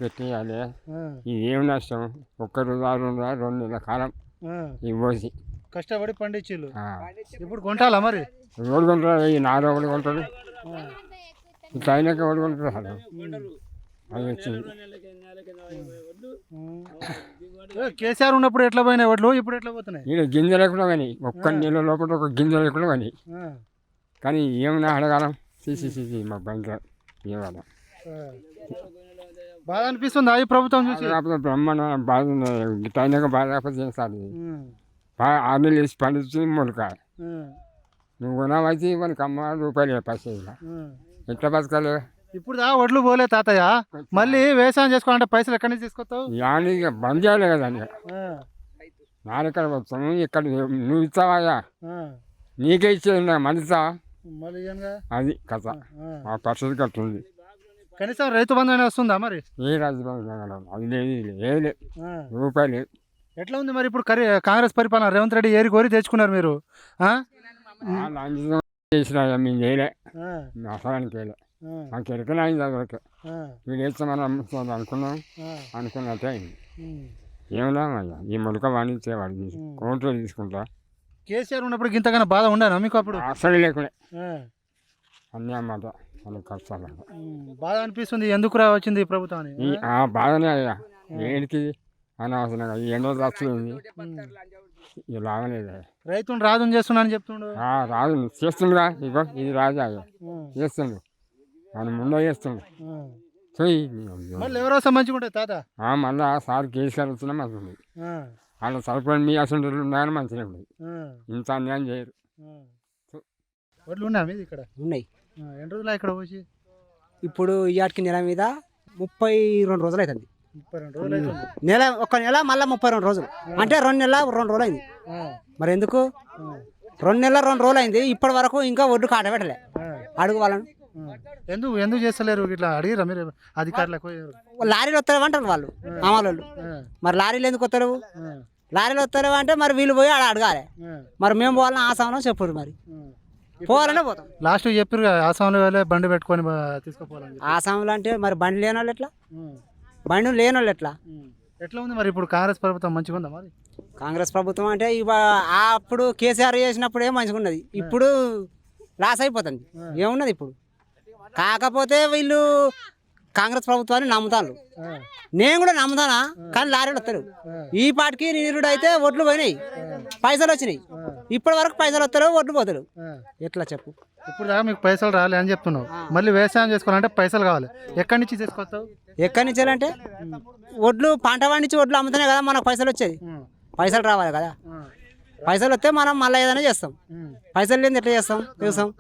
పెట్టేయాలి. ఆ, ఇది ఏం నష్టం? ఒక్క రోజా, 2 నెలల కాలం ఆ. ఈ పోసి. కష్టపడి పండించిల్లు. ఇప్పుడు కొంటాలా మరి? ఎవరు కొంటారు? ఈ నారు ఒకటి కొంటారు, ఆ, ఇట్లా అయినాక ఎవరు కొంటారు అసలు? అది వచ్చింది. కేసీఆర్ ఉన్నప్పుడు ఎట్లా పోయినాయి వడ్లు, ఇప్పుడు ఎట్లా పోతున్నాయి? ఈయన గింజ లేకుండా కానీ ఒక్క నెల లోపల ఒక గింజ లేకుండా కానీ. ఆ, కానీ ఏమన్నా అడగాలం తీసి మా బంక ఏమన్నా బాధ అనిపిస్తుందా ఈ ప్రభుత్వం చూసి? కాకపోతే బ్రహ్మాండ బాధ ఉంది. అయినాక బాధ కాకపోతే చేస్తారు. ఉమ్, బాగా 6 నెలలు వేసి పండించి మొలక ఉమ్, నువ్వు కొనవైతే మనకి రూపాయలు పైసలు ఉమ్. ఎట్లా బతకాలి? ఇప్పుడు దా వడ్లు పోలే తాతయ్య, మళ్ళీ వ్యవసాయం చేసుకోవాలంటే పైసలు ఎక్కడి నుంచి తీసుకొస్తావు? యాని ఇక బంద్ చేయాలి కదా అని. ఆ, నాన్నెక్కడ వస్తాను ఇక్కడ నువ్వు ఇస్తావా? ఆ. నీకే ఇచ్చేది నా మన ఇస్తావా? మళ్ళీ ఇయ్యనుగా. అది కథ. ఆ. ఆ పరిస్థితి కట్టుంది. కనీసం రైతు బంధు అయినా వస్తుందా మరి? ఏ రాజధాని అది లేదు, ఇది లేదు, ఆ. రూపాయలు లేదు. ఎట్లా ఉంది మరి ఇప్పుడు కాంగ్రెస్ పరిపాలన? రేవంత్ రెడ్డి ఏరి కోరి తెచ్చుకున్నారు మీరు. ఆ? వాళ్ళు అంచనా చేసినా మేము చేయలే, ఆ, అసలానికి వేయలే. ఆ, మాకు ఎరకనే అయింది అదొక. ఆ, వీడు వేస్తామని అమ్ముతుంది అనుకున్నాం, ఆ. అనుకున్నట్టే అయింది. ఉమ్. ఏమన్నా అయ్యా ఈ మొలక వాణించేవాడు కోంట్లో తీసుకుంటా. కేసీఆర్ ఉన్నప్పుడు ఇంతగానో బాధ ఉండనా మీకు అప్పుడు? అసలు లేకుండా ఆ. అన్నీ అన్నమాట వాళ్ళ కష్టాలు. బాధ అనిపిస్తుంది ఎందుకు వచ్చింది ఈ ప్రభుత్వం అని. ఆ బాధనే అయ్యా ఏంటికి అనవసరంగా ఈ ఎండో వస్తుంది, ఇది లాగలేదు. రైతుని రాజుని చేస్తున్నా అని చెప్తుండు. రాజు చేస్తుండగా ఇగో ఇది రాజా చేస్తుండు, ఆయన ముందో చేస్తుండు. మళ్ళీ ఎవరో మంచిగా ఉంటుంది తాత. మళ్ళా సార్ కేసీఆర్ వచ్చినా మంచిగా ఉంది. వాళ్ళ సరిపడి మీ అసలు ఉన్నాయని మంచిగా ఉంది. ఇంత అన్యాయం చేయరు. వడ్లు ఉన్నాయి మీది ఇక్కడ? ఉన్నాయి. ఎన్ని రోజులు ఇక్కడ పోసి? ఇప్పుడు ఇవాటికి నెల మీద 32 రోజులు అవుతుంది. 32 రోజులు అవుతుంది. నెల ఒక నెల మళ్ళీ 32 రోజులు అంటే 2 నెలల 2 రోజులు అయింది. మరి ఎందుకు 2 నెలల 2 రోజులు అయింది? ఇప్పటి వరకు ఇంకా ఒడ్డు కాట పెట్టలే. అడుగు వాళ్ళను ఎందుకు చేస్తలేరు ఇట్లా అడిగిరా మీరు అధికారులకు? లారీలు వస్తారు అంటారు వాళ్ళు అమలు. మరి లారీలు ఎందుకు వస్తారు? లారీలు వస్తారు అంటే మరి వీళ్ళు పోయి ఆడ అడగాలి. మరి మేము పోవాలని ఆసామని చెప్పారు. మరి పోవాలనే పోతాం. లాస్ట్ చెప్పారు ఆసాంలో వెళ్ళే బండి పెట్టుకొని తీసుకుపోవాలని. ఆసాంలో అంటే మరి బండి లేని వాళ్ళు ఎట్లా? బండి లేని వాళ్ళు ఎట్లా? ఎట్లా ఉంది మరి ఇప్పుడు కాంగ్రెస్ ప్రభుత్వం మంచిగా ఉందా మరి? కాంగ్రెస్ ప్రభుత్వం అంటే అప్పుడు కేసీఆర్ చేసినప్పుడే మంచిగా ఉన్నది, ఇప్పుడు లాస్ అయిపోతుంది. ఏమున్నది ఇప్పుడు? కాకపోతే వీళ్ళు కాంగ్రెస్ ప్రభుత్వాన్ని నమ్ముతాను, నేను కూడా నమ్ముతానా, కానీ లారీలు వస్తారు. ఈ పాటికి నీరుడు అయితే ఒడ్లు పోయినాయి, పైసలు వచ్చినాయి. ఇప్పటి వరకు పైసలు వస్తారు, ఒడ్లు పోతారు. ఎట్లా చెప్పు? ఇప్పుడు దాకా మీకు పైసలు రాలే అని చెప్తున్నావు. మళ్ళీ వ్యవసాయం చేసుకోవాలంటే పైసలు కావాలి. ఎక్కడి నుంచి తీసుకొస్తావు? ఎక్కడి నుంచి అంటే ఒడ్లు పంట పండించి ఒడ్లు అమ్ముతానే కదా మనకు పైసలు వచ్చేది. పైసలు రావాలి కదా. పైసలు వస్తే మనం మళ్ళీ ఏదైనా చేస్తాం. పైసలు లేని ఎట్లా చేస్తాం? వ్యవసాయం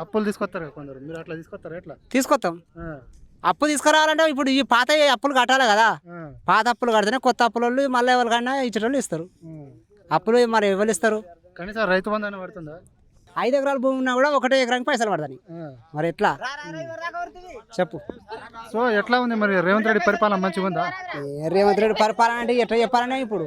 అప్పులు తీసుకొస్తారు కొందరు, మీరు అట్లా తీసుకొస్తారు? ఎట్లా తీసుకొస్తాం? అప్పు తీసుకురావాలంటే ఇప్పుడు ఈ పాత అప్పులు కట్టాలి కదా. పాత అప్పులు కడితేనే కొత్త అప్పుల వాళ్ళు మళ్ళీ ఎవరికైనా ఇచ్చేటోళ్ళు ఇస్తారు. అప్పులు మరి ఎవరు ఇస్తారు? కనీసం రైతు బంధు పడుతుందా? 5 ఎకరాల భూమి ఉన్నా కూడా 1 ఎకరానికి పైసలు పడతాయి. మరి ఎట్లా చెప్పు? సో ఎట్లా ఉంది మరి రేవంత్ రెడ్డి పరిపాలన మంచిగా ఉందా? రేవంత్ రెడ్డి పరిపాలన అంటే ఎట్లా చెప్పాలనే ఇప్పుడు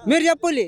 మీరు చెప్పులి.